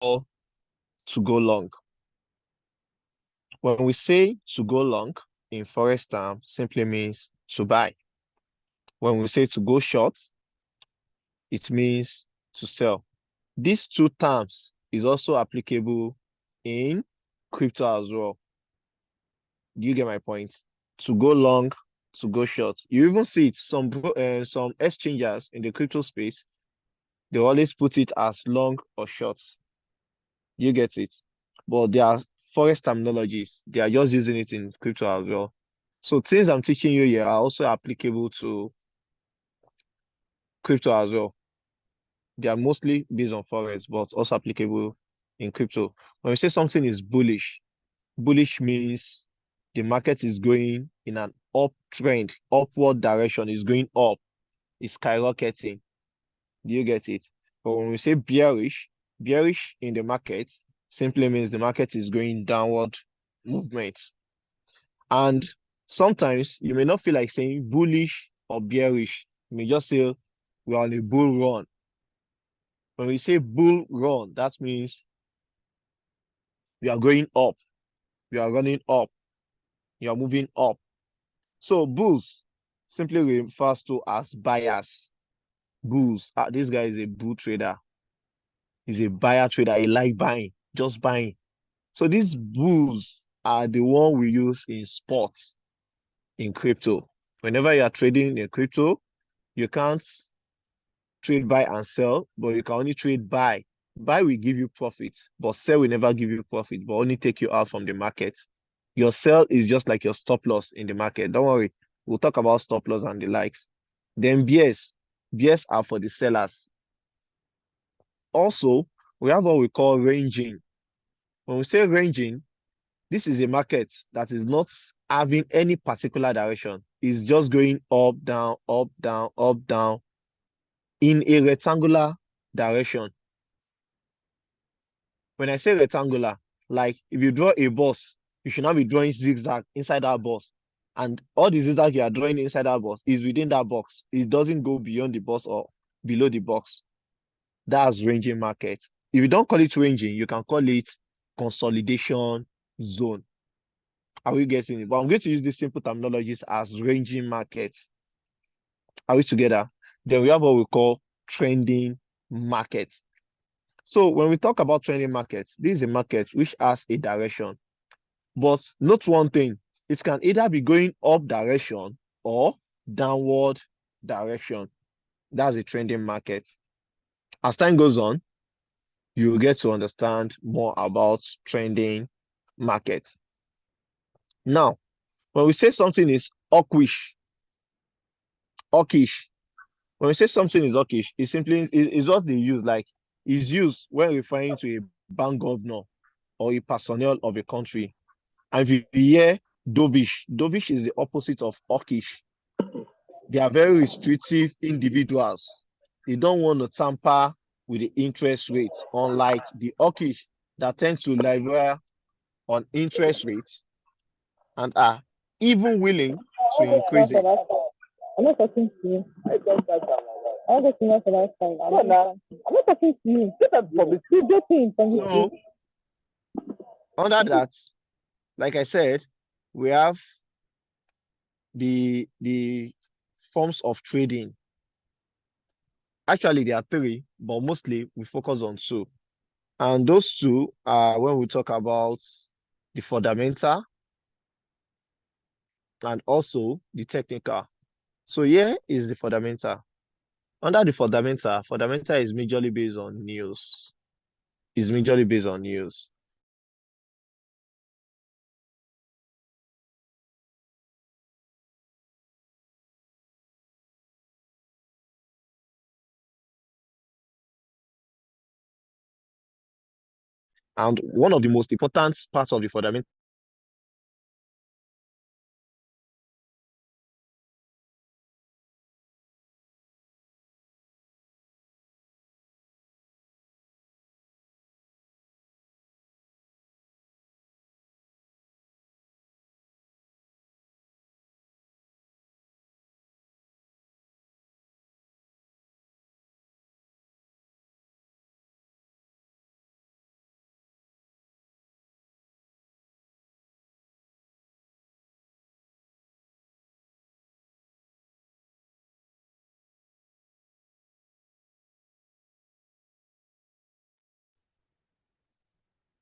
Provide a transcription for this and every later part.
to go long. When we say to go long in forex term, simply means to buy. When we say to go short, it means to sell. These two terms is also applicable in crypto as well. Do you get my point? To go long, to go short. You even see it some exchangers in the crypto space, they always put it as long or short. You get it? But they are forex terminologies. They are just using it in crypto as well. So things I'm teaching you here are also applicable to crypto as well. They are mostly based on forex, but also applicable in crypto. When we say something is bullish, bullish means the market is going in an uptrend, upward direction, is going up, is skyrocketing. Do you get it? But when we say bearish, bearish in the market simply means the market is going downward movement. And sometimes you may not feel like saying bullish or bearish. You may just say we are on a bull run. When we say bull run, that means we are going up, we are running up, you are moving up. So bulls simply refers to as buyers. Bulls. This guy is a bull trader. He's a buyer trader. He like buying, just buying. So these bulls are the one we use in sports, in crypto. Whenever you are trading in crypto, you can't trade buy and sell, but you can only trade buy. Buy will give you profit, but sell will never give you profit, but only take you out from the market. Your sell is just like your stop loss in the market. Don't worry, we'll talk about stop loss and the likes. Then bears. Bears are for the sellers. Also, we have what we call ranging. When we say ranging, this is a market that is not having any particular direction. It's just going up, down, up, down, up, down in a rectangular direction. When I say rectangular, like if you draw a box, you should not be drawing zigzag inside that box. And all the zigzag you are drawing inside that box is within that box. It doesn't go beyond the box or below the box. That's ranging market. If you don't call it ranging, you can call it consolidation zone. Are we getting it? But I'm going to use these simple terminologies as ranging markets. Are we together? Then we have what we call trending markets. So when we talk about trending markets, this is a market which has a direction. But note one thing, it can either be going up direction or downward direction. That's a trending market. As time goes on, you will get to understand more about trending markets. Now, when we say something is hawkish, when we say something is hawkish, it simply is what they use, like is used when referring to a bank governor or a personnel of a country. And if you hear dovish, dovish is the opposite of hawkish. They are very restrictive individuals. They don't want to tamper with the interest rates, unlike the hawkish that tend to lever on interest rates and are even willing to increase it. I'm not talking to you. I just know for that time. I'm not talking to you. So under that, like I said, we have the forms of trading. Actually, there are three, but mostly we focus on two. And those two are when we talk about the fundamental and also the technical. So here is the fundamental. Under the fundamental, fundamental is majorly based on news. Is majorly based on news. And one of the most important parts of the fundamental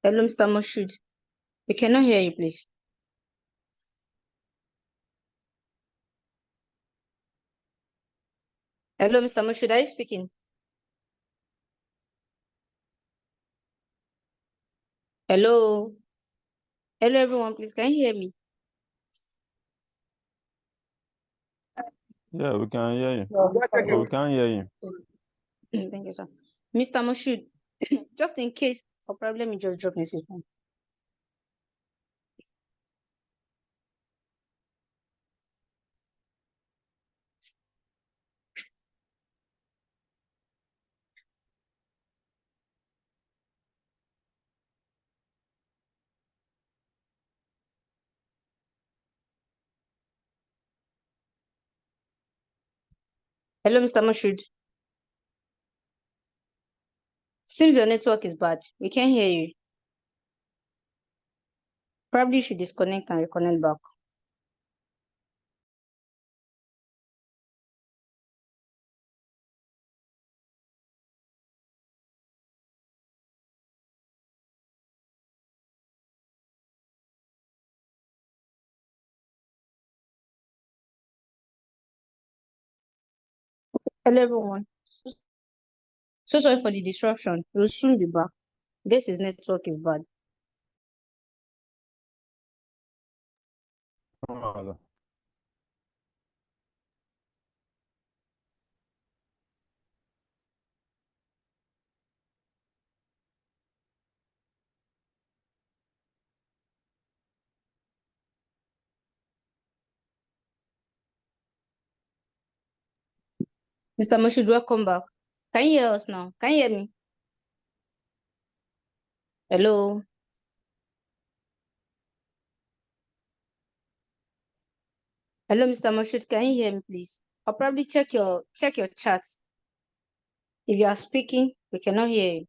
Hello, Mr. Moshood. We cannot hear you, please. Hello, Mr. Moshood. Are you speaking? Hello. Hello, everyone. Please, can you hear me? Yeah, we can hear you. Yeah. We can hear you. Thank you, sir. Mr. Moshood, just in case for problem, you just drop me a phone. Hello, Mr. Moshood. Seems your network is bad. We can't hear you. Probably you should disconnect and reconnect back. Hello, everyone. So sorry for the disruption. We'll soon be back. Guess his network is bad. Hello. Mr. Moshood, welcome back. Can you hear us now? Can you hear me? Hello. Hello, Mr. Moshood. Can you hear me, please? I'll probably check your chat. If you are speaking, we cannot hear you.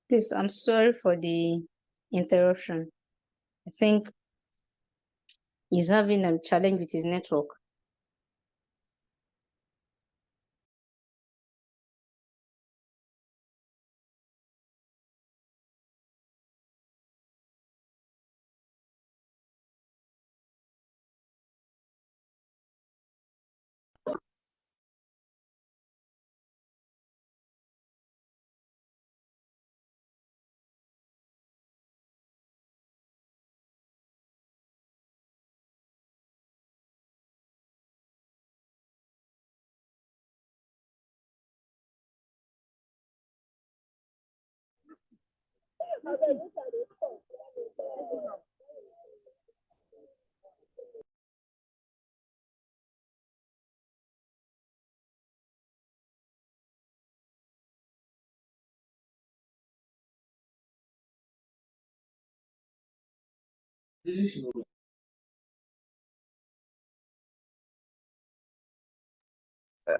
Please, I'm sorry for the interruption. I think he's having a challenge with his network.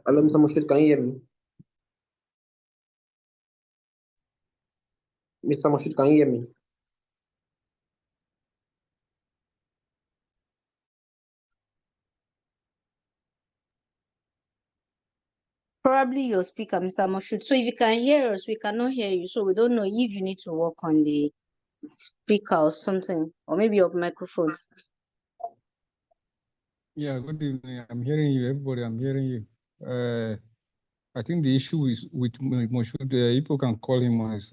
Hello, Mr. Mushid, can you hear me? Mr. Mushid, can you hear me? Probably your speaker, Mr. Moshood. So if you can hear us, we cannot hear you. So we don't know if you need to work on the speaker or something, or maybe your microphone. Yeah, good evening. I'm hearing you, everybody. I'm hearing you. I think the issue is with Moshood. People can call him on his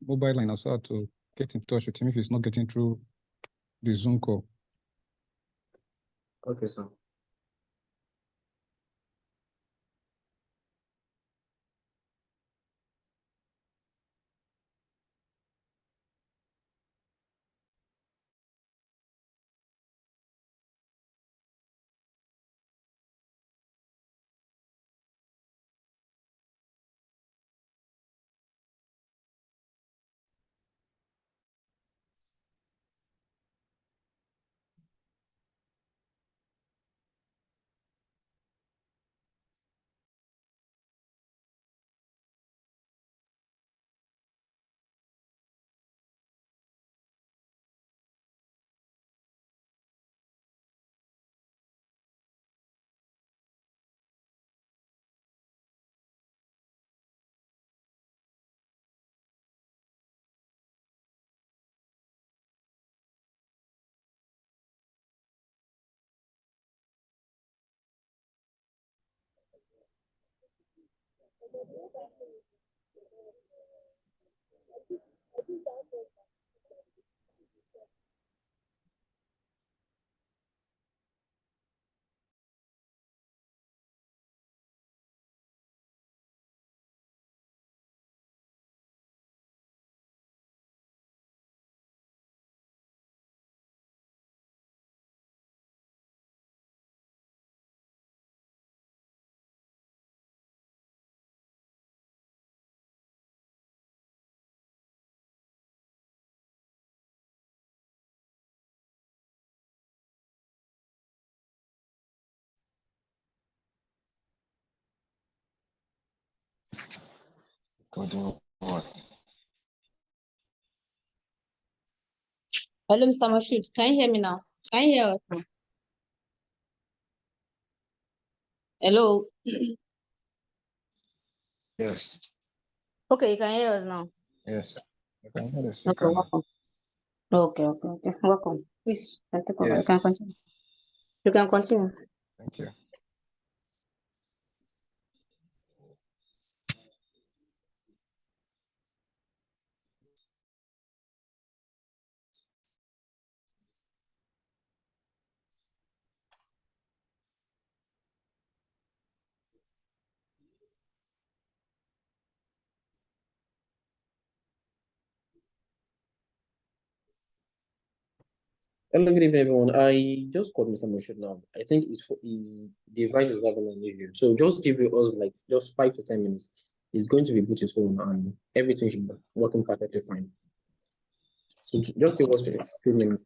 mobile line also to get in touch with him if he's not getting through the Zoom call. Okay, sir. What? Hello, Mr. Moshood. Can you hear me now? Can you hear us now? Hello. Yes. Okay, you can hear us now. Yes. You can hear the Okay, speaker now. welcome. Okay. Welcome. Please, you can take over. You Yes. can continue. You can continue. Thank you. Hello, good evening, everyone. I just called Mr. Moshood now. I think his device is having an issue. So just give you all like just 5 to 10 minutes. He's going to be put his phone and everything should be working perfectly fine. So just give us a few minutes.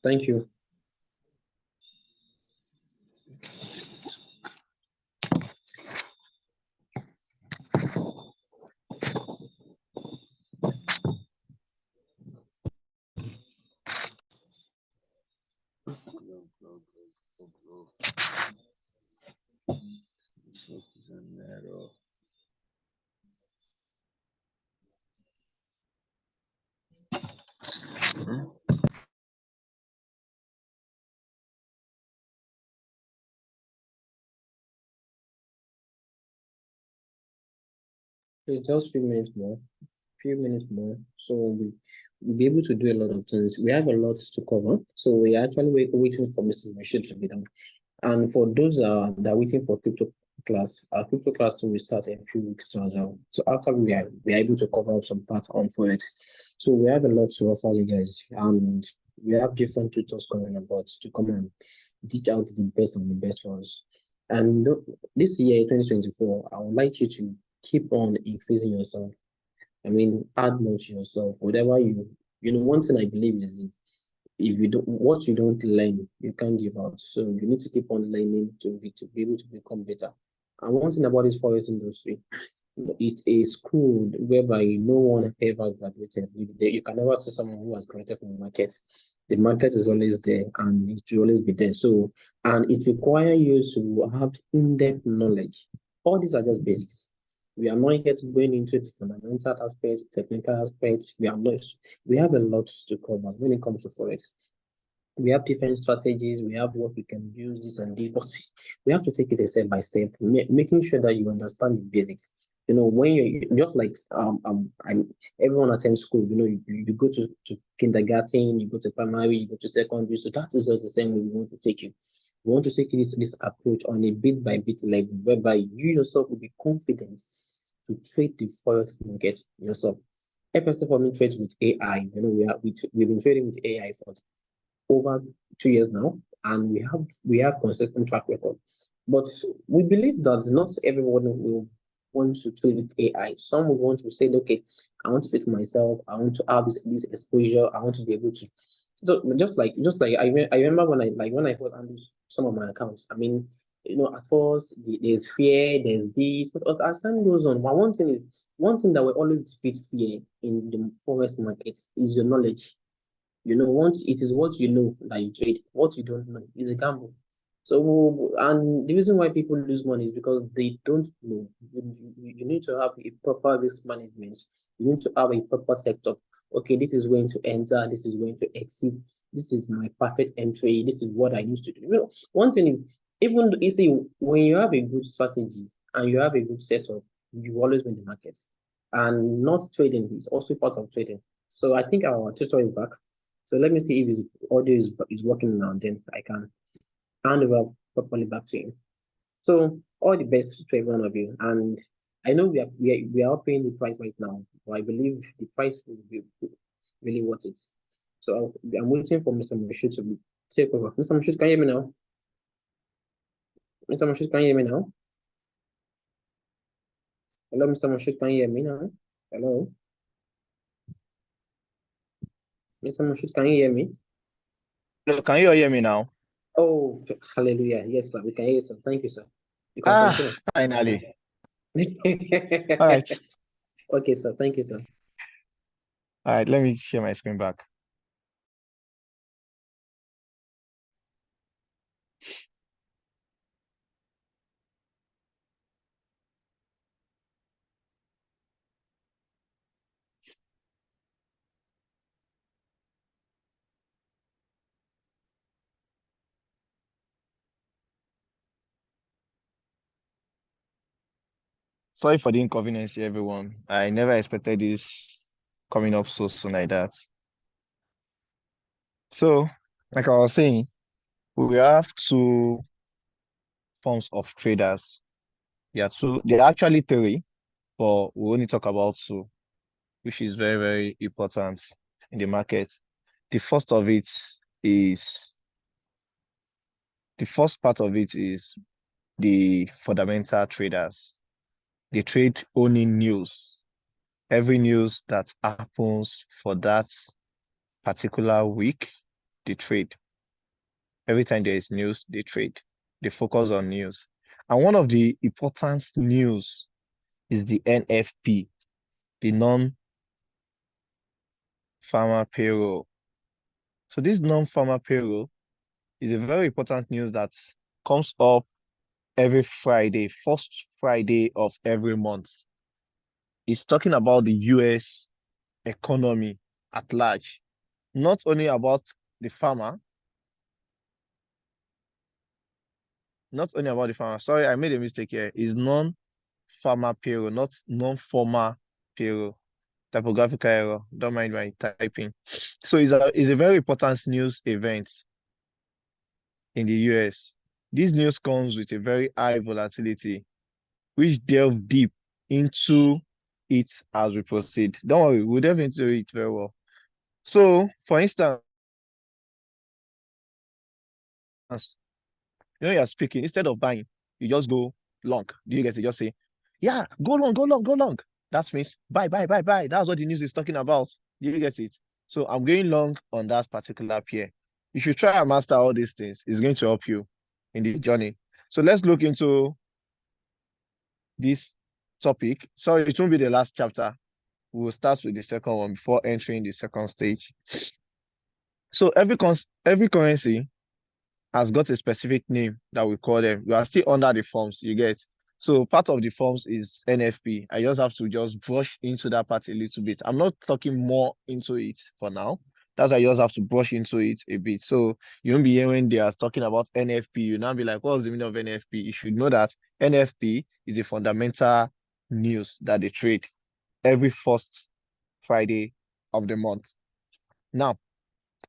Thank you. It's just few minutes more. So we'll be able to do a lot of things. We have a lot to cover. So we are actually waiting for Mrs. Mashid to be done. And for those that are waiting for crypto class, our crypto class will start in a few weeks to as well. So after we are able to cover up some part on Forex. So we have a lot to offer you guys. And we have different tutors coming about to come and teach out the best of the best for us. And this year, 2024, I would like you to keep on increasing yourself. I mean, add more to yourself. Whatever one thing I believe is if you don't, what you don't learn, you can't give out. So you need to keep on learning to be able to become better. And one thing about this forest industry, it's a school whereby no one ever graduated. You can never see someone who has graduated from the market. The market is always there and it will always be there. So, and it requires you to have in-depth knowledge. All these are just basics. We are not yet going into the fundamental aspects, technical aspects. We have a lot to cover when it comes to Forex. We have different strategies. We have what we can use, this and this, but we have to take it step by step, making sure that you understand the basics. When you just like everyone attends school. You go to kindergarten, you go to primary, you go to secondary. So that is just the same way we want to take you. We want to take this approach on a bit by bit level, whereby you yourself will be confident to trade the forex market yourself. FXT4ME trades with AI. We've been trading with AI for over 2 years now, and we have consistent track record. But we believe that not everyone will want to trade with AI. Some will want to say, okay, I want to trade myself. I want to have this exposure. I want to be able to. So just like I remember when I first handled some of my accounts. I mean, at first there's fear, there's this, but as time goes on, one thing that will always defeat fear in the forex market is your knowledge. Once it is what you know that you trade, what you don't know is a gamble. So, and the reason why people lose money is because they don't know. You need to have a proper risk management. You need to have a proper setup. Okay, this is going to enter, this is going to exit, this is my perfect entry, this is what I used to do. One thing is Even you see, when you have a good strategy and you have a good setup, you always win the market. And not trading is also part of trading. So I think our tutor is back. So let me see if his audio is working now. Then I can hand over properly back to him. So all the best to every one of you. And I know we are paying the price right now, but I believe the price will be really worth it. So I'm waiting for Mr. Moshe to take over. Mr. Moshe, can you hear me now? Mr. Moshe, can you hear me now? Hello, Mr. Moshe, can you hear me now? Hello? Mr. Moshe, can you hear me? Hello, can you hear me now? Oh, hallelujah. Yes, sir. We can hear you, sir. Thank you, sir. You can continue. Finally. All right. Okay, sir. Thank you, sir. All right, let me share my screen back. Sorry for the inconvenience, everyone. I never expected this coming up so soon like that. So, like I was saying, we have two forms of traders. Yeah, two. There are actually three, but we only talk about two, which is very, very important in the market. The first of it is the first part of it is the fundamental traders. They trade owning news. Every news that happens for that particular week, they trade. Every time there is news, they trade. They focus on news. And one of the important news is the NFP, the non-farmer payroll. So this non-farmer payroll is a very important news that comes up every Friday, first Friday of every month. It's talking about the US economy at large, not only about the farmer, Sorry, I made a mistake here. It's non-farmer payroll, not non-former payroll. Typographical error. Don't mind my typing. So it's a very important news event in the US. This news comes with a very high volatility, which delve deep into it as we proceed. Don't worry, we'll delve into it very well. So, for instance, you're speaking, instead of buying, you just go long. Do you get it? Just say, yeah, go long, go long, go long. That means buy, buy, buy, buy. That's what the news is talking about. Do you get it? So I'm going long on that particular pair. If you try and master all these things, it's going to help you in the journey. So let's look into this topic. Sorry, it won't be the last chapter. We'll start with the second one before entering the second stage. So every currency has got a specific name that we call them. We are still under the forms, you get. So part of the forms is NFP. I just have to just brush into that part a little bit. I'm not talking more into it for now. That's why I just have to brush into it a bit. So you won't be hearing they are talking about NFP. You now be like, what's the meaning of NFP? You should know that NFP is a fundamental news that they trade every first Friday of the month. Now,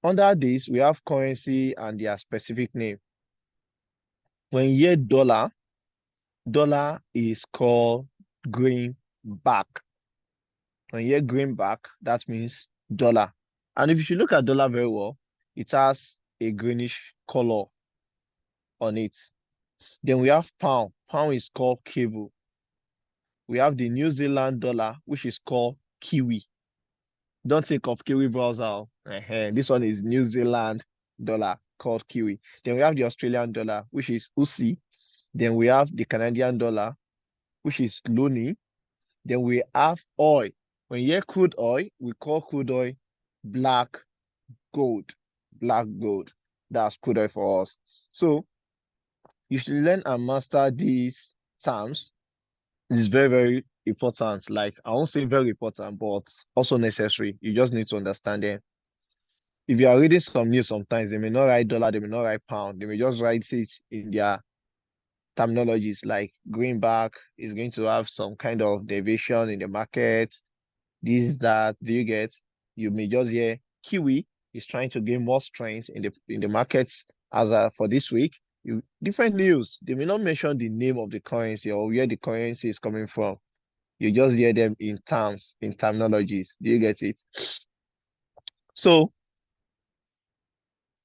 under this, we have currency and their specific name. When you hear dollar, dollar is called greenback. When you hear greenback, that means dollar. And if you look at dollar very well, it has a greenish color on it. Then we have pound. Pound is called cable. We have the New Zealand dollar, which is called kiwi. Don't think of kiwi browser. This one is New Zealand dollar called kiwi. Then we have the Australian dollar, which is USI. Then we have the Canadian dollar, which is Loni. Then we have oil. When you hear crude oil, we call crude oil black gold. Black gold. That's crude oil for us. So you should learn and master these terms. It's very, very important. Like, I won't say very important, but also necessary. You just need to understand them. If you are reading some news sometimes, they may not write dollar, they may not write pound, they may just write it in their terminologies like greenback is going to have some kind of deviation in the market. This, that, do you get? You may just hear Kiwi is trying to gain more strength in the markets as for this week. Different news. They may not mention the name of the currency or where the currency is coming from. You just hear them in terms, in terminologies. Do you get it? So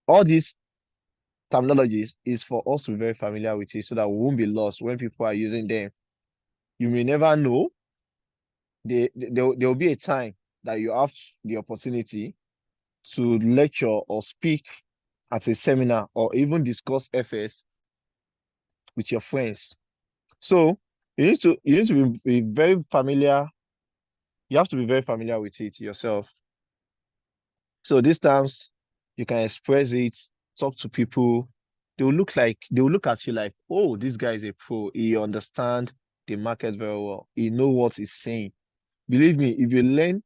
all these terminologies is for us to be very familiar with it so that we won't be lost when people are using them. You may never know. There will be a time that you have the opportunity to lecture or speak at a seminar or even discuss FS with your friends. So you need to be very familiar. You have to be very familiar with it yourself. So these times you can express it, talk to people. They will look at you like, oh, this guy is a pro. He understands the market very well. He knows what he's saying. Believe me, if you learn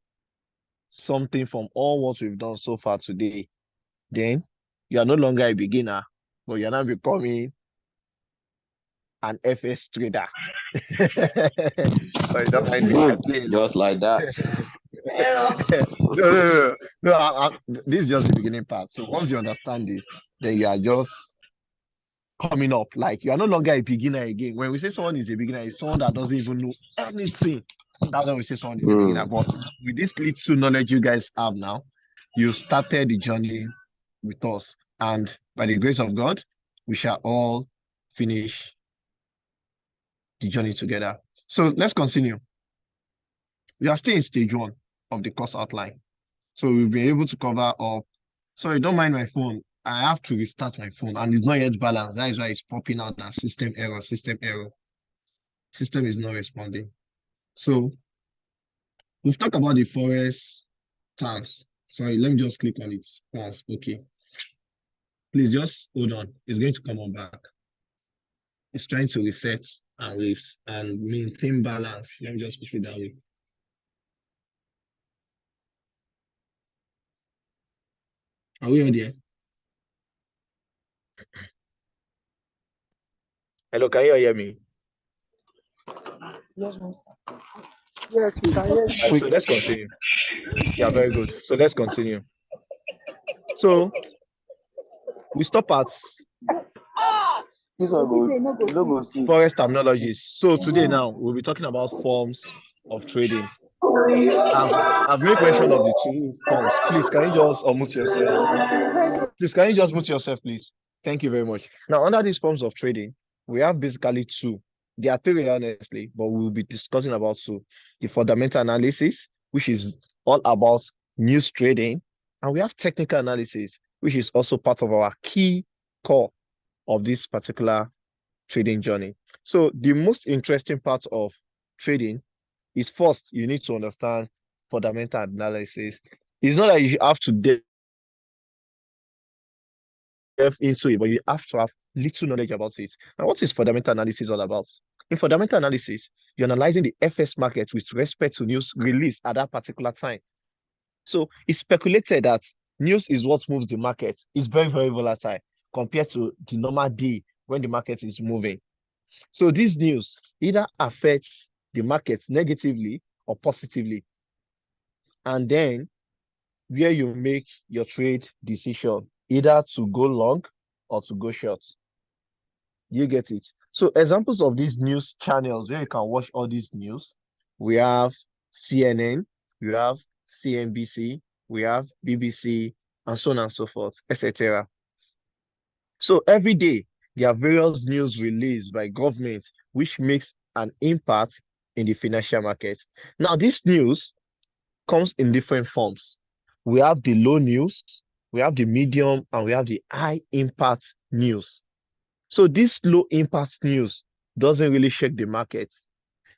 something from all what we've done so far today, then you are no longer a beginner, but you're now becoming an FS trader. Sorry, don't mind me. Please. Just like that. No. This is just the beginning part. So once you understand this, then you are just coming up. Like you are no longer a beginner again. When we say someone is a beginner, it's someone that doesn't even know anything. That's when we say someone is a beginner. But with this little knowledge you guys have now, you started the journey with us. And by the grace of God, we shall all finish the journey together. So let's continue. We are still in stage 1 of the course outline. So we'll be able to cover up. Sorry, don't mind my phone. I have to restart my phone and it's not yet balanced. That is why it's popping out that system error. System is not responding. So we've talked about the Forex terms. Sorry, let me just click on it. Pause. Okay. Please just hold on. It's going to come on back. It's trying to reset and waves and maintain balance. Let me just put it that way. Are we on there? Hello, can you hear me? Yes, Master. Yes, you can hear me. So let's continue. Yeah, very good. So let's continue. So we stop at Forex terminologies. So today now we'll be talking about forms of trading. I've made mention of the 2 forms. Please, can you just unmute yourself? Please, can you just mute yourself, please? Thank you very much. Now, under these forms of trading, we have basically 2. There are 3, honestly, but we'll be discussing about 2. The fundamental analysis, which is all about news trading, and we have technical analysis, which is also part of our key core of this particular trading journey. So the most interesting part of trading is first, you need to understand fundamental analysis. It's not that you have to delve into it, but you have to have little knowledge about it. And what is fundamental analysis all about? In fundamental analysis, you're analyzing the FS market with respect to news released at that particular time. So it's speculated that news is what moves the market. It's very, very volatile compared to the normal day when the market is moving. So this news either affects the market negatively or positively. And then where you make your trade decision, either to go long or to go short. You get it? So examples of these news channels where you can watch all these news, we have CNN, we have CNBC, we have BBC, and so on and so forth, etc. So every day, there are various news released by government, which makes an impact in the financial market. Now, this news comes in different forms. We have the low news, we have the medium, and we have the high impact news. So this low impact news doesn't really shake the market.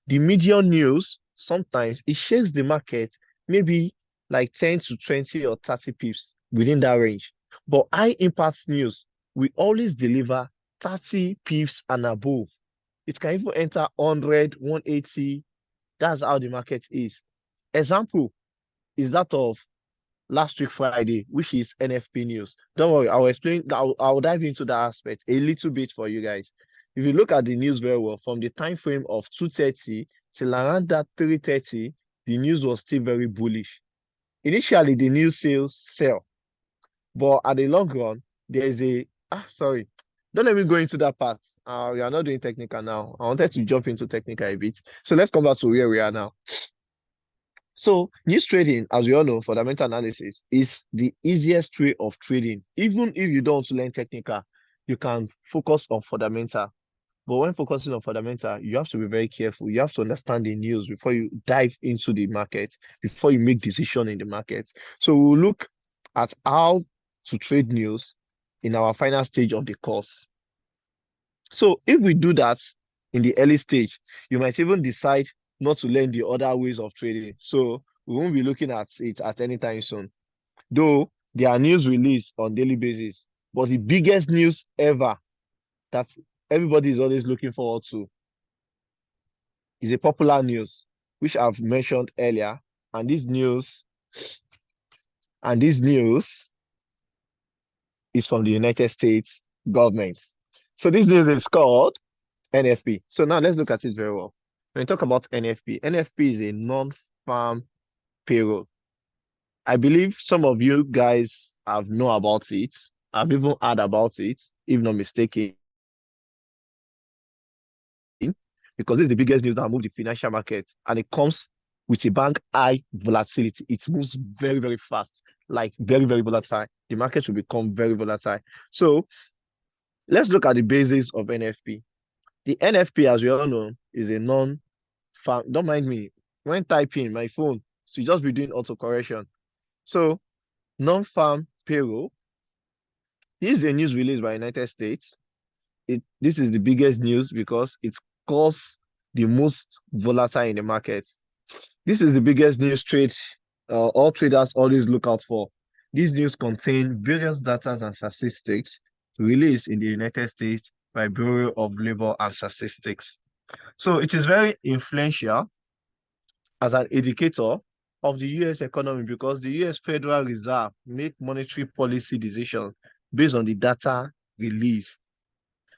The medium news, sometimes it shakes the market, maybe like 10 to 20 or 30 pips within that range. But high impact news, we always deliver 30 pips and above. It can even enter 100, 180. That's how the market is. Example is that of last week Friday, which is NFP news. Don't worry, I'll explain. I'll dive into that aspect a little bit for you guys. if you look at the news very well, from the time frame of 2:30 till around that 3:30, the news was still very bullish. Initially, the news sales sell, but at the long run, there is a sorry. Don't let me go into that part. We are not doing technical now. I wanted to jump into technical a bit. So let's come back to where we are now. So news trading, as we all know, fundamental analysis is the easiest way of trading. Even if you don't want to learn technical, you can focus on fundamental. But when focusing on fundamental, you have to be very careful. You have to understand the news before you dive into the market, before you make decision in the market. So we'll look at how to trade news in our final stage of the course. So if we do that in the early stage, you might even decide not to learn the other ways of trading. So we won't be looking at it at any time soon. Though there are news released on daily basis, but the biggest news ever that everybody is always looking forward to is a popular news, which I've mentioned earlier. And this news is from the United States government. So this news is called NFP. So now let's look at it very well. When we talk about NFP, NFP is a non-farm payroll. I believe some of you guys have known about it. I've even heard about it, if not mistaken, because this is the biggest news that moved the financial market, and it comes with a bank high volatility. It moves very, very fast, like very, very volatile. The market will become very volatile. So let's look at the basics of NFP. The NFP, as we all know, is a non-farm. Don't mind me when typing my phone, so you just be doing autocorrection. So non-farm payroll. This is a news released by United States. This is the biggest news because it caused the most volatile in the market. This is the biggest news trade all traders always look out for. These news contain various data and statistics released in the United States by Bureau of Labor and Statistics. So it is very influential as an indicator of the US economy because the US Federal Reserve make monetary policy decisions based on the data released.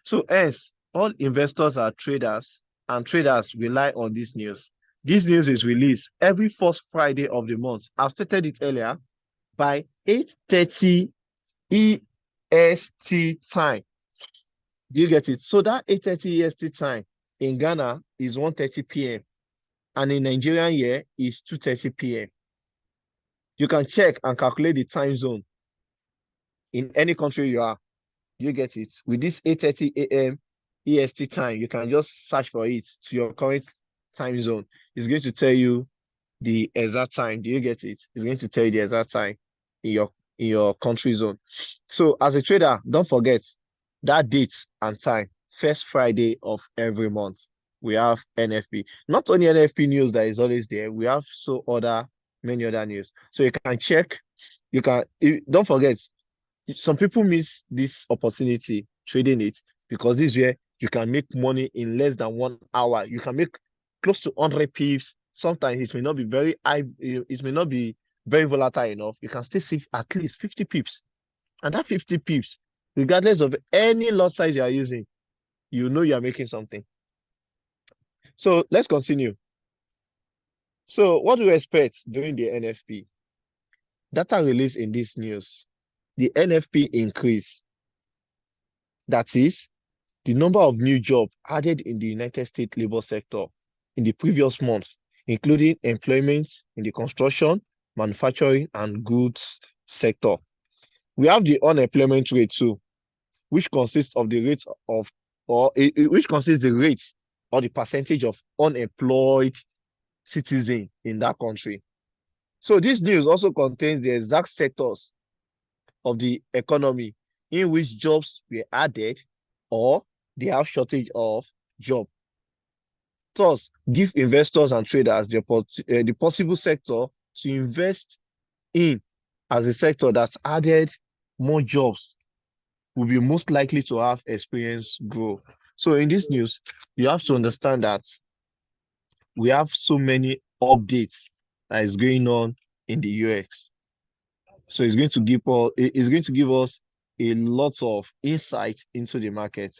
So hence, all investors are traders, and traders rely on this news. This news is released every first Friday of the month. I've stated it earlier, by 8:30 EST time. Do you get it? So that 8:30 EST time in Ghana is 1:30 p.m. and in Nigerian year is 2:30 p.m. You can check and calculate the time zone in any country you are. You get it? With this 8:30 a.m. EST time, you can just search for it to your current time zone. It's going to tell you the exact time. Do you get it? It's going to tell you the exact time in your country zone. So as a trader, don't forget that date and time, first Friday of every month. We have NFP. Not only NFP news that is always there, we have many other news. So you can check, don't forget, some people miss this opportunity trading it because this is where you can make money in less than 1 hour. You can make close to 100 pips. Sometimes it may not be very high, it may not be very volatile enough. You can still save at least 50 pips. And that 50 pips, regardless of any lot size you are using, you know you are making something. So let's continue. So what do you expect during the NFP? Data released in this news. The NFP increase. That is, the number of new jobs added in the United States labor sector in the previous month, including employment in the construction, manufacturing, and goods sector. We have the unemployment rate too, which consists of the rate of, which consists the rate or the percentage of unemployed citizens in that country. So this news also contains the exact sectors of the economy in which jobs were added or they have shortage of job. Thus, give investors and traders the possible sector to invest in as a sector that's added more jobs will be most likely to have experience grow. So in this news, you have to understand that we have so many updates that is going on in the UX. So it's going to give us a lot of insight into the market.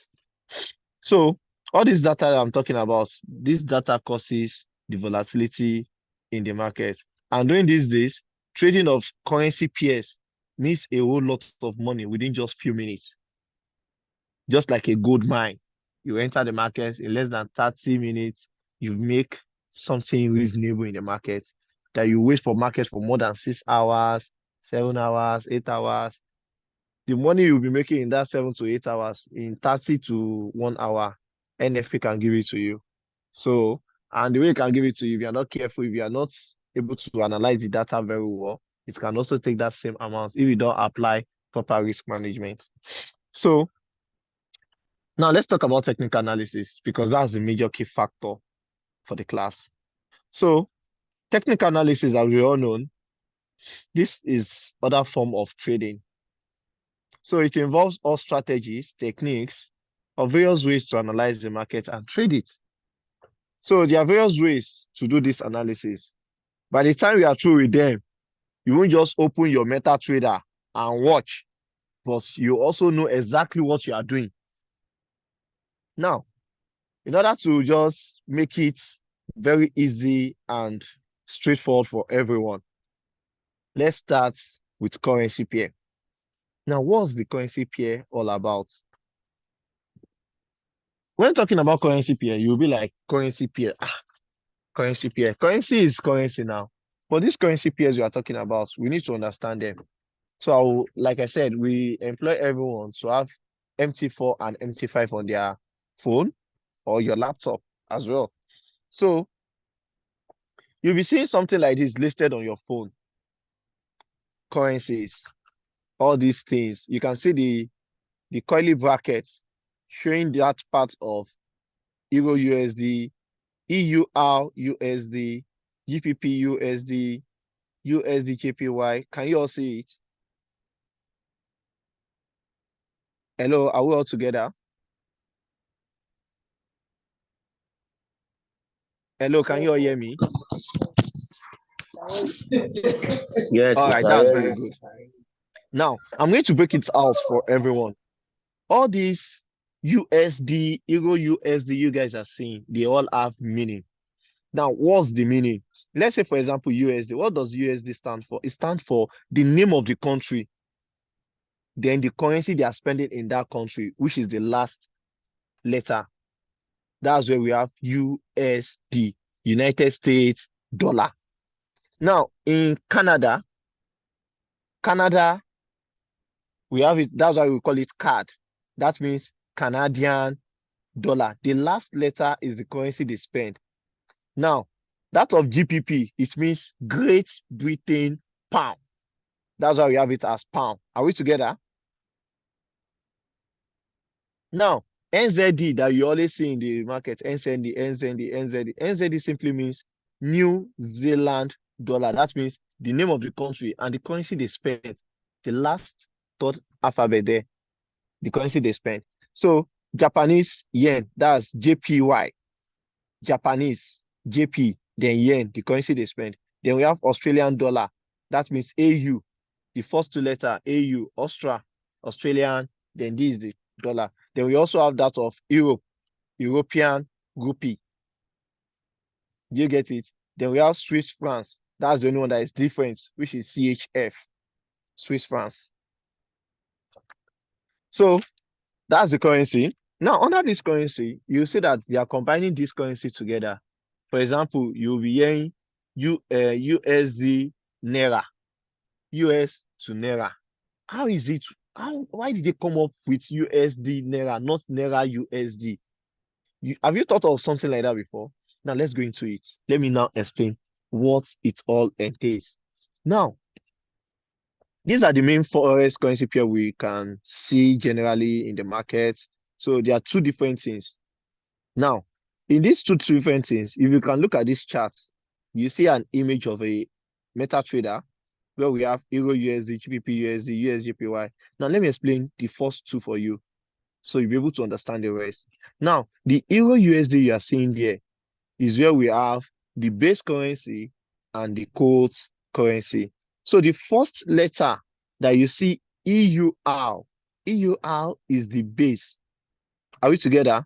So all this data that I'm talking about, this data causes the volatility in the market. And during these days, trading of currency pairs means a whole lot of money within just few minutes. Just like a gold mine, you enter the market in less than 30 minutes, you make something reasonable in the market that you wait for market for more than 6 hours, 7 hours, 8 hours. The money you'll be making in that 7 to 8 hours, in 30 to 1 hour, NFP can give it to you. So, and the way it can give it to you, if you're not careful, if you're not able to analyze the data very well, it can also take that same amount if you don't apply proper risk management. So, now let's talk about technical analysis because that's the major key factor for the class. So, technical analysis, as we all know, this is other form of trading. So it involves all strategies, techniques, or various ways to analyze the market and trade it. So there are various ways to do this analysis. By the time you are through with them, you won't just open your MetaTrader and watch, but you also know exactly what you are doing. Now, in order to just make it very easy and straightforward for everyone, let's start with currency pair. Now, what's the currency pair all about? When talking about currency pair, you'll be like, currency pair, currency pair. Currency is currency now. But these currency pairs we are talking about, we need to understand them. So, like I said, we employ everyone to have MT4 and MT5 on their phone or your laptop as well. So, you'll be seeing something like this listed on your phone. Currencies, all these things. You can see the curly brackets showing that part of Euro USD, EUR USD, GPP USD, USD JPY. Can you all see it? Hello, are we all together? Hello, can you all hear me? Yes, All we right, can that's hear very you. good. Now, I'm going to break it out for everyone. All these USD, Euro USD you guys are seeing, they all have meaning. Now, what's the meaning? Let's say, for example, USD. What does USD stand for? It stands for the name of the country, then the currency they are spending in that country, which is the last letter. That's where we have USD, United States dollar. Now, in Canada, we have it, that's why we call it CAD. That means Canadian dollar. The last letter is the currency they spend. Now, that of GPP, it means Great Britain pound. That's why we have it as pound. Are we together? Now, NZD that you always see in the market, NZD simply means New Zealand dollar. That means the name of the country and the currency they spend. The last third alphabet there, the currency they spend. So Japanese yen, that's JPY. Japanese JP, then yen, the currency they spend. Then we have Australian dollar. That means AU. The first two letters, AU, Australian, then this is the dollar. Then we also have that of Europe, European rupee. Do you get it? Then we have Swiss francs. That's the only one that is different, which is CHF, Swiss francs. So that's the currency. Now, under this currency, you see that they are combining this currency together. For example, you'll be hearing USD Naira, US to Naira. How is it? Why did they come up with USD Naira, not Naira USD? Have you thought of something like that before? Now, let's go into it. Let me now explain what it all entails. Now, these are the main forex currency pair we can see generally in the market. So there are two different things. Now, in these two different things, if you can look at this chart, you see an image of a MetaTrader where we have Euro USD, GBP USD, USJPY. Now, let me explain the first two for you so you'll be able to understand the rest. Now, the Euro USD you are seeing here is where we have the base currency and the quote currency. So the first letter that you see, EUR, EUR is the base. Are we together?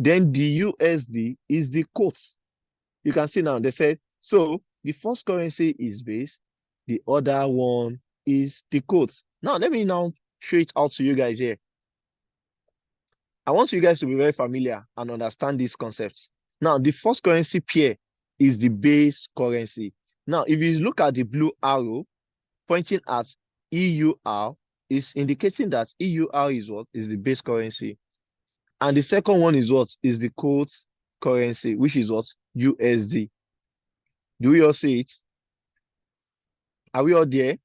Then the USD is the quote. You can see now, they said, so the first currency is base, the other one is the quote. Now, let me now show it out to you guys here. I want you guys to be very familiar and understand these concepts. Now, the first currency pair is the base currency. Now, if you look at the blue arrow pointing at EUR, is indicating that EUR is what? Is the base currency. And the second one is what? Is the quote currency, which is what? USD. Do we all see it? Are we all there?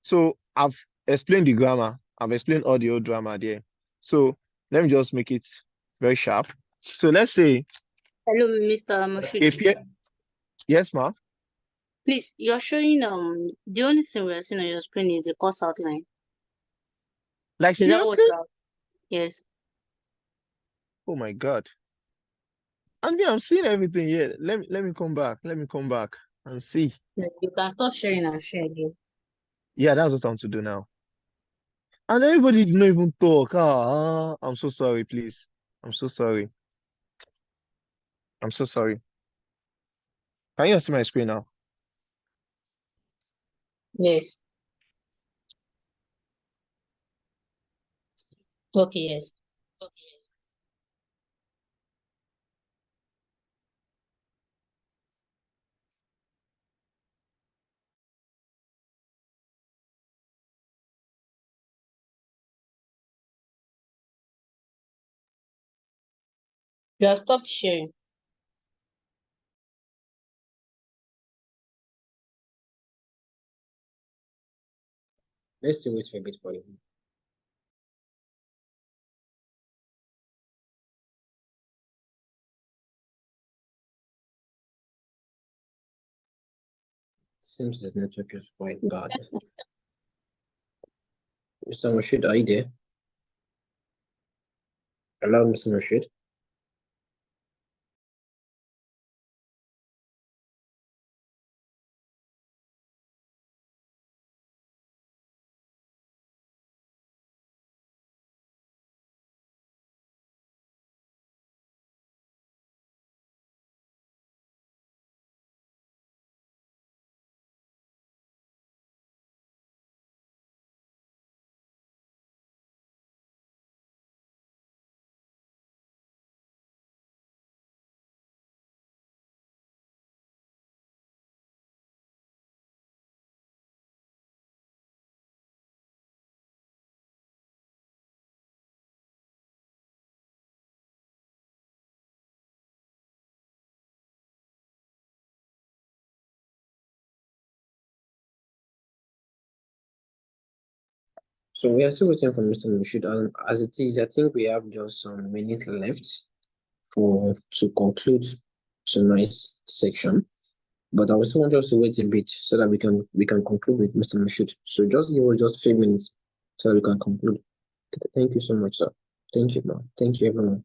So I've explained the grammar. I've explained all the old drama there. So let me just make it very sharp. So let's say Hello, Mr. Moshood. a pair. Yes, ma'am. Please, you're showing the only thing we're seeing on your screen is the course outline. Like Is that what seriously? you are? Yes. Oh my God. And yeah, I'm seeing everything here. Let me come back. Let me come back and see. You can stop sharing and share again. Yeah, that's what I want to do now. And everybody did not even talk. I'm so sorry, please. I'm so sorry. I'm so sorry. Can you see my screen now? Yes. Okay, yes. You have stopped sharing. Let's still wait for a bit for you. Seems his network is quite bad. Mr. Rashid, are you there? Hello, Mr. Rashid. So we are still waiting for Mr. Rashid. As it is, I think we have just some minutes left to conclude tonight's section. But I will still want us to wait a bit so that we can conclude with Mr. Rashid. So just give us just 3 minutes so that we can conclude. Thank you so much, sir. Thank you, ma'am. Thank you, everyone.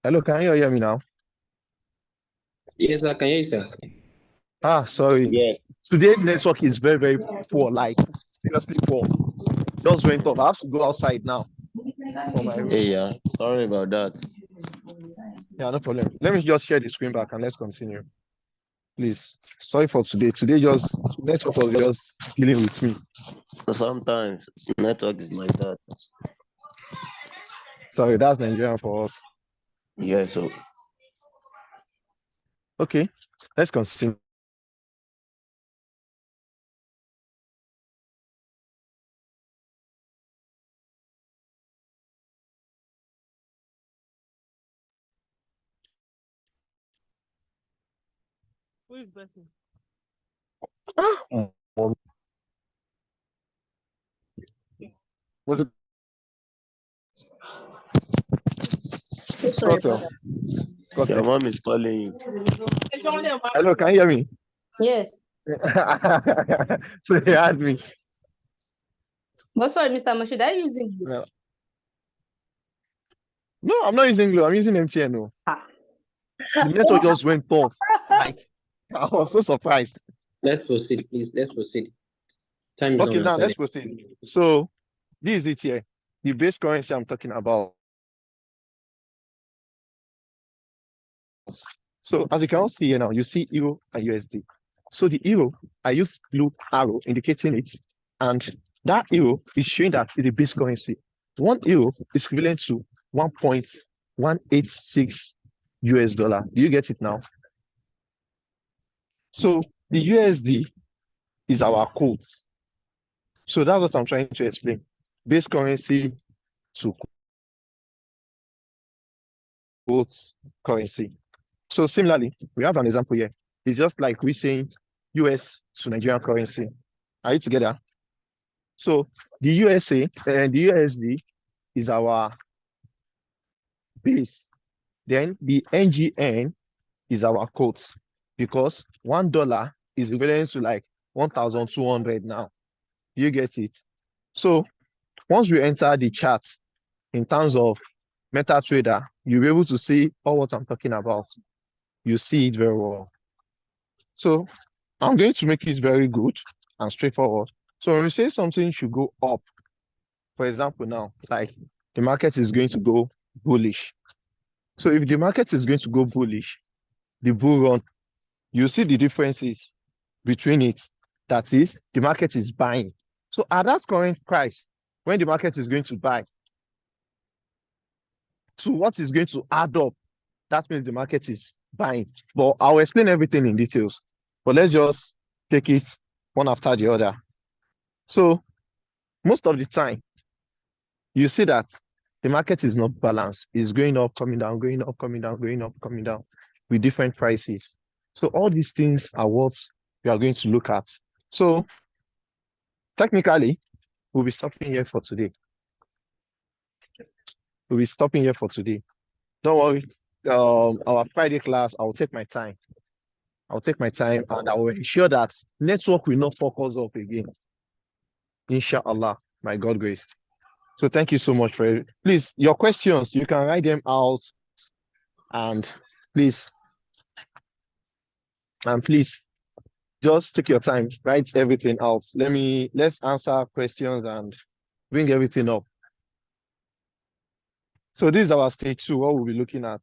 Hello, can you hear me now? Yes, I can hear you, sir. Ah, sorry. Yeah. Today network is very, very poor, like seriously poor. Just went off. I have to go outside now for my room. Hey, yeah. Sorry about that. Yeah, no problem. Let me just share the screen back and let's continue. Please. Sorry for today. Today just network was just dealing with me. Sometimes network is like that. Sorry, that's Nigerian for us. Yeah, so Okay, let's continue. Who is person? Was it Sorry, Scottel? brother. your Scottel. mom is calling you. Hello, can you hear me? Yes. So he had me. But sorry, Mr. Moshood, are you using you? No, no, I'm not using Glo. I'm using MTN. No. The network just went off. Like, I was so surprised. Let's proceed, please. Let's proceed. Time is Okay, on our now side. let's proceed. So this is it here. The base currency I'm talking about. So as you can all see here now, you see Euro and USD. So the Euro, I use blue arrow indicating it, and that Euro is showing that it's a base currency. 1 euro is equivalent to 1.186 US dollar. Do you get it now? So the USD is our quotes. So that's what I'm trying to explain. Base currency to quotes currency. So similarly, we have an example here. It's just like we saying US to Nigerian currency. Are you together? So the USA and the USD is our base. Then the NGN is our quotes because $1 is equivalent to like 1,200 now. You get it? So once we enter the chart in terms of MetaTrader, you'll be able to see all what I'm talking about. You see it very well. So I'm going to make it very good and straightforward. So when we say something should go up, for example, now, like the market is going to go bullish. So if the market is going to go bullish, the bull run, you see the differences between it. That is, the market is buying. So at that current price, when the market is going to buy, to what is going to add up, that means the market is buying. But I'll explain everything in details. But let's just take it one after the other. So most of the time, you see that the market is not balanced. It's going up, coming down, going up, coming down, going up, coming down with different prices. So all these things are what we are going to look at. So technically, we'll be stopping here for today. We'll be stopping here for today. Don't worry. Our Friday class, I'll take my time. I'll take my time and I will ensure that network will not focus up again. Inshallah, by God's grace. So thank you so much for it. Please, your questions, you can write them out and please just take your time, write everything out. Let's answer questions and bring everything up. So this is our stage 2, what we'll be looking at.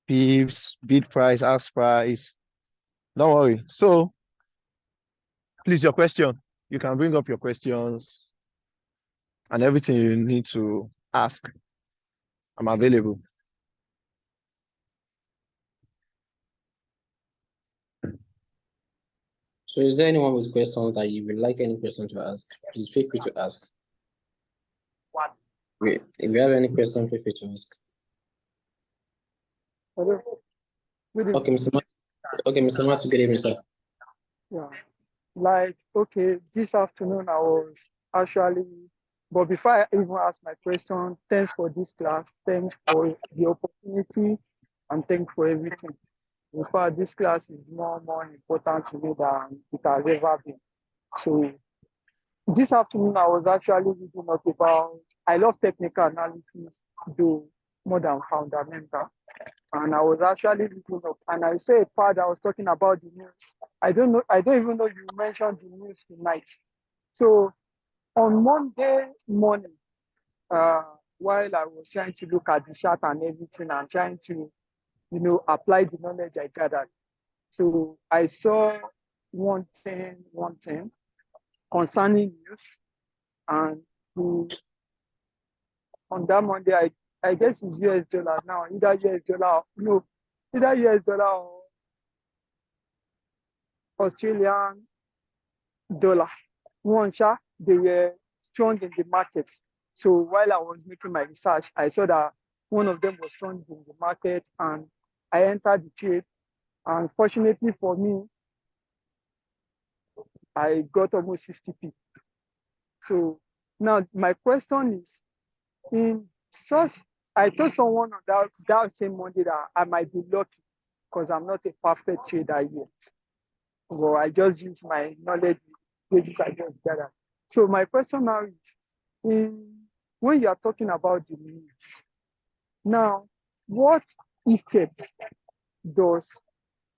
Pips, bid price, ask price. Don't worry. So please, your question. You can bring up your questions and everything you need to ask. I'm available. So is there anyone with questions that you would like any question to ask? Please feel free to ask. Wait, if you have any question, feel free to ask. Hello. Good evening. Okay, Mr. Mat. Okay, Mr. Mat, good evening, sir. Yeah. Like, okay, this afternoon I was actually, but before I even ask my question, thanks for this class, thanks for the opportunity, and thanks for everything. In fact, this class is more important to me than it has ever been. So this afternoon I was actually reading up about, I love technical analysis, though more than fundamental. And I was actually looking up, and I saw a part that was talking about the news. I don't even know you mentioned the news tonight. So on Monday morning, while I was trying to look at the chart and everything and trying to, apply the knowledge I gathered. So I saw 110 concerning news, and on that Monday, I guess it's US dollar now, either US dollar, no, either US dollar or Australian dollar. One shot, they were strong in the market. So while I was making my research, I saw that one of them was strong in the market, and I entered the trade. And fortunately for me, I got almost 60p. So now my question is, in such, I told someone on that same Monday that I might be lucky because I'm not a perfect trader yet. Well, I just use my knowledge, which I just gathered. So my question now is, when you are talking about the news, now, what effect does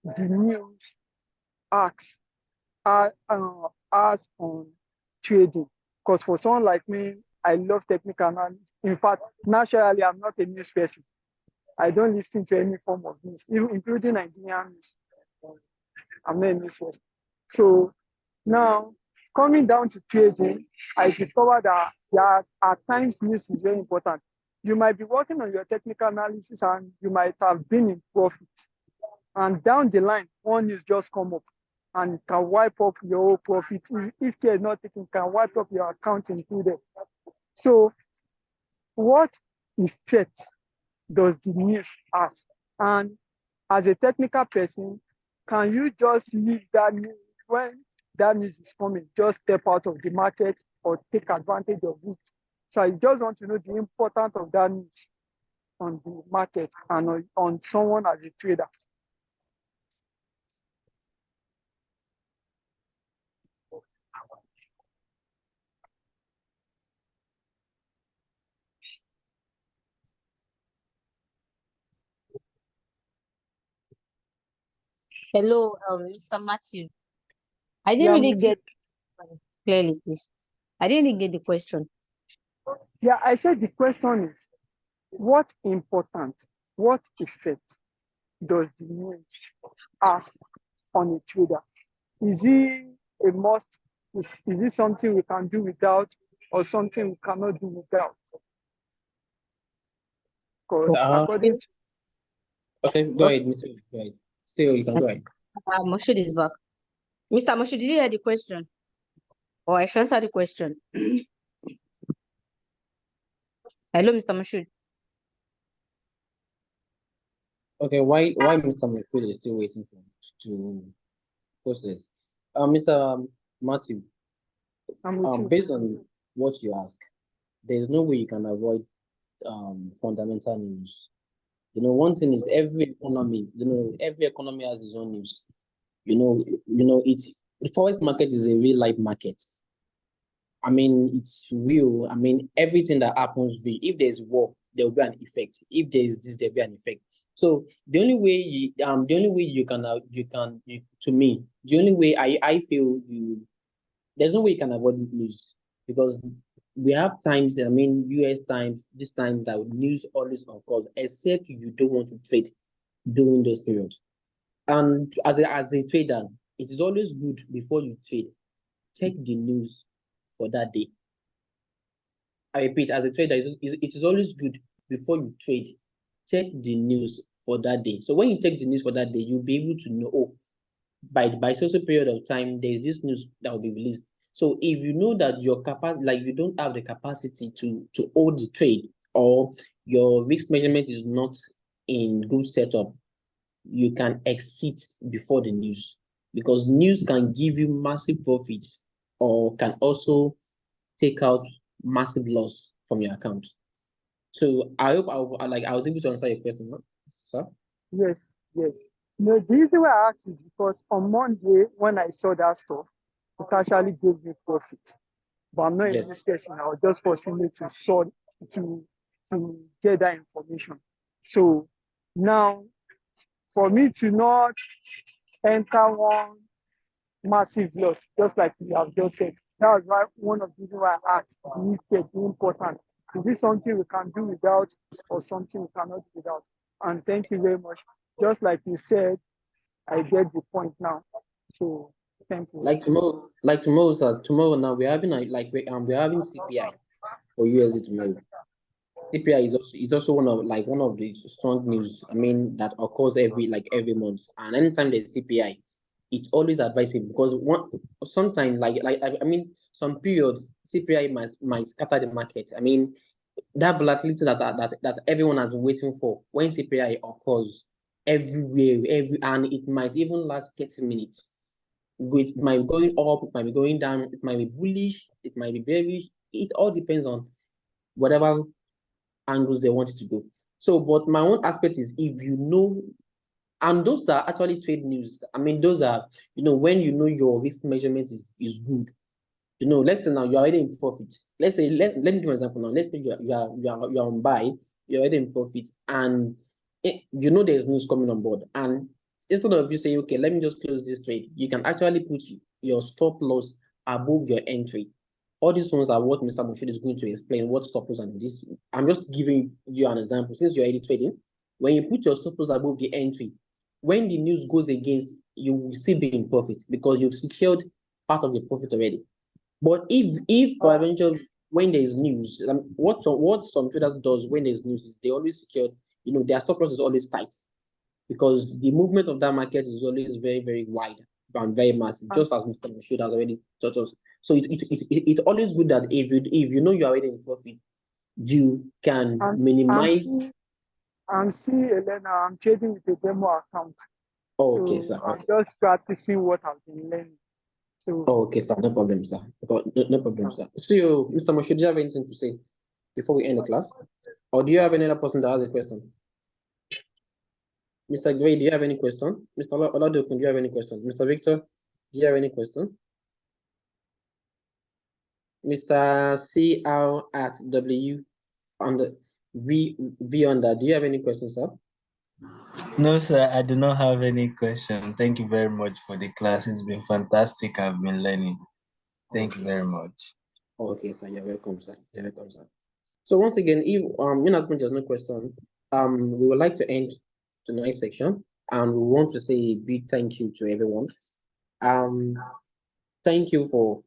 the news act has on trading? Because for someone like me, I love technical analysis. In fact, naturally, I'm not a news person. I don't listen to any form of news, even including Nigerian news. I'm not a news person. So now, coming down to trading, I discovered that at times news is very important. You might be working on your technical analysis and you might have been in profit. And down the line, one news just come up and it can wipe up your whole profit. If care is not taken, it can wipe up your account included. So what effect does the news have? And as a technical person, can you just leave that news when that news is coming, just step out of the market or take advantage of it? So I just want to know the importance of that news on the market and on someone as a trader. Hello, Mr. Matthew. I Yeah, didn't really get clearly, please. I didn't really get the question. yeah, I said the question is, what importance, what effect does the news have on a trader? Is it a must? Is it something we can do without or something we cannot do without? Because according to Okay, go ahead, Mr. Go ahead. So you can go ahead. Moshood is back. Mr. Moshood, did you hear the question? Or I should answer the question? Hello, Mr. Moshood. Okay, why Mr. McField is still waiting for to process? Mr. Matthew, I'm with you. based on what you ask, there's no way you can avoid fundamental news. One thing is every economy has its own news. The forex market is a real life market. I mean, it's real. I mean, everything that happens real. If there's war, there will be an effect. If there is this, there will be an effect. So the only way to me, the only way I feel there's no way you can avoid news because we have times, I mean, US times, this time that news always occurs, except you don't want to trade during those periods. And as a trader, it is always good before you trade, check the news for that day. I repeat, as a trader, it is always good before you trade, check the news for that day. So when you check the news for that day, you'll be able to know, oh, by such period of time, there's this news that will be released. So if you know that your capacity, like you don't have the capacity to hold the trade, or your risk measurement is not in good setup, you can exit before the news, because news can give you massive profits or can also take out massive loss from your account. So I hope I was able to answer your question, huh? Sir? Yes. No, the reason why I asked is because on Monday, when I saw that stuff, it actually gave me profit. But I'm not Yes. in this session. I was just fortunate to to get that information. So now, for me to not enter one massive loss, just like you have just said, that was why one of the reasons why I asked, is it important? Is this something we can do without or something we cannot do without? And thank you very much. Just like you said, I get the point now. So thank you. Like tomorrow, sir. Tomorrow now we're having we're having CPI for USD tomorrow. CPI is also one of the strong news. I mean that occurs every month, and anytime there's CPI, it's always advisable because sometimes I mean some periods CPI might scatter the market. I mean that volatility that everyone has been waiting for when CPI occurs everywhere, and it might even last 30 minutes. It might be going up, it might be going down, it might be bullish, it might be bearish. It all depends on whatever angles they want it to go. So, but my own aspect is if you know, and those are actually trade news. I mean, those are, when you know your risk measurement is good. Let's say now you're already in profit. Let's say, let me give an example now. Let's say you're on buy, you're already in profit, and there's news coming on board. And instead of you saying, okay, let me just close this trade, you can actually put your stop loss above your entry. All these ones are what Mr. Moshood is going to explain what stop loss and this. I'm just giving you an example. Since you're already trading, when you put your stop loss above the entry, when the news goes against, you will still be in profit because you've secured part of the profit already. But if for eventually when there's news, what some traders does when there's news is they always secure, their stop loss is always tight because the movement of that market is always very, very wide and very massive, just as Mr. Moshood has already taught us. So it's always good that if you know you're already in profit, you can minimize. I'm Elena, I'm trading with a demo account. Oh, okay, sir. I'm just practicing what I've been learning. So, okay, sir. No problem, sir. No problem, sir. So, Mr. Moshood, do you have anything to say before we end the class? Or do you have any other person that has a question? Mr. Gray, do you have any question? Mr. Oladokun, do you have any question? Mr. Victor, do you have any question? Mr. CR at W under V under, do you have any questions, sir? No, sir, I do not have any question. Thank you very much for the class. It's been fantastic. I've been learning. Thank you very much. Okay, sir. You're welcome, sir. You're welcome, sir. So once again, if in as much as no question, we would like to end tonight's section, and we want to say a big thank you to everyone. Thank you for